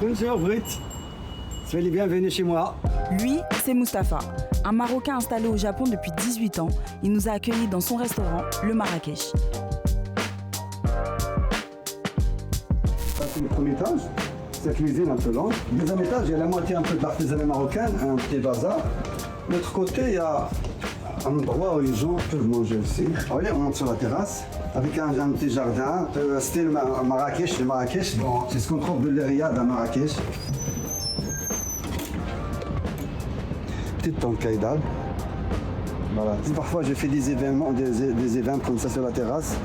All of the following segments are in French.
Bonjour Brut, soyez les bienvenus chez moi. Lui, c'est Mustapha, un Marocain installé au Japon depuis 18 ans. Il nous a accueillis dans son restaurant, le Marrakech. Ça c'est le premier étage, c'est la cuisine un peu longue. Le deuxième étage, il y a la moitié un peu de l'artisanat marocain, un petit bazar. De l'autre côté, il y a un endroit où les gens peuvent manger aussi. Vous voyez, on monte sur la terrasse avec un petit jardin, style Marrakech, le Marrakech. Bon, c'est ce qu'on trouve de l'Eriad à Marrakech. Petite tente caïdale. Voilà. Parfois, je fais des événements comme ça sur la terrasse.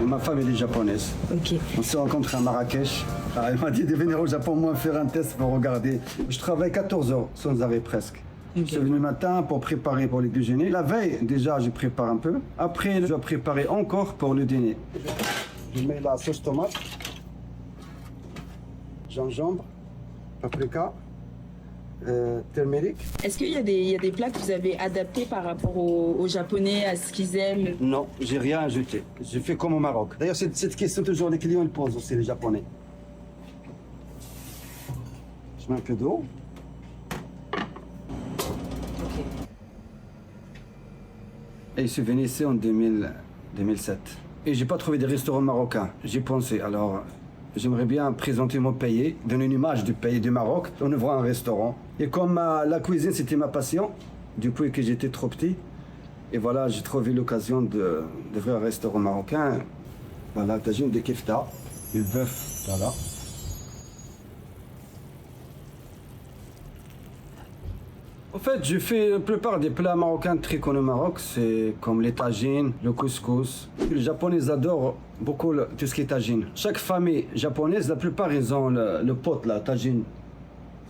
Et ma femme, elle est japonaise. Ok. On se rencontre à Marrakech. Alors, elle m'a dit de venir au Japon, moi, faire un test pour regarder. Je travaille 14 heures, sans arrêt presque. Je suis venu le matin pour préparer pour le déjeuner. La veille, déjà, je prépare un peu. Après, je dois préparer encore pour le dîner. Je mets la sauce tomate, gingembre, paprika, turmeric. Est-ce qu'il y a des plats que vous avez adaptés par rapport aux Japonais, à ce qu'ils aiment? Non, j'ai rien ajouté. Je fais comme au Maroc. D'ailleurs, cette question, toujours, les clients ils posent aussi, les Japonais. Je mets un peu d'eau. Et je suis venu ici en 2007. Et j'ai pas trouvé de restaurant marocain. J'ai pensé, alors j'aimerais bien présenter mon pays, donner une image du pays du Maroc en ouvrant un restaurant. Et comme la cuisine c'était ma passion, depuis que j'étais trop petit, et voilà, j'ai trouvé l'occasion d'ouvrir un restaurant marocain. Voilà, tagine de kefta, du bœuf, voilà. En fait, je fais la plupart des plats marocains très connus au Maroc, c'est comme les tagines, le couscous. Les Japonais adorent beaucoup tout ce qui est tagine. Chaque famille japonaise, la plupart, ils ont le pot, la tagine,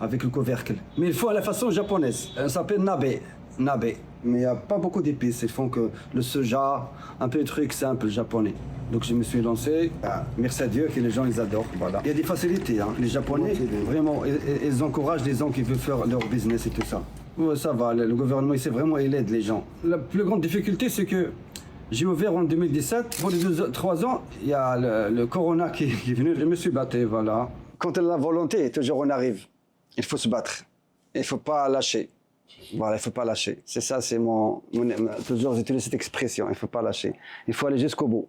avec le couvercle. Mais il faut à la façon japonaise. Ça s'appelle nabe. Nabe. Mais il n'y a pas beaucoup d'épices. Ils font que le soja, un peu de trucs simples japonais. Donc je me suis lancé. Merci à Dieu que les gens ils adorent. Voilà. Il y a des facilités. Hein. Les Japonais, vraiment, ils encouragent les gens qui veulent faire leur business et tout ça. Ouais, ça va, le gouvernement ici vraiment il aide les gens. La plus grande difficulté c'est que j'ai ouvert en 2017. Pour les 3 ans, il y a le corona qui est venu. Je me suis battu, voilà. Quand on a la volonté, toujours on arrive. Il faut se battre. Il ne faut pas lâcher. Voilà, il ne faut pas lâcher. C'est ça, c'est toujours j'utilise cette expression. Il ne faut pas lâcher. Il faut aller jusqu'au bout.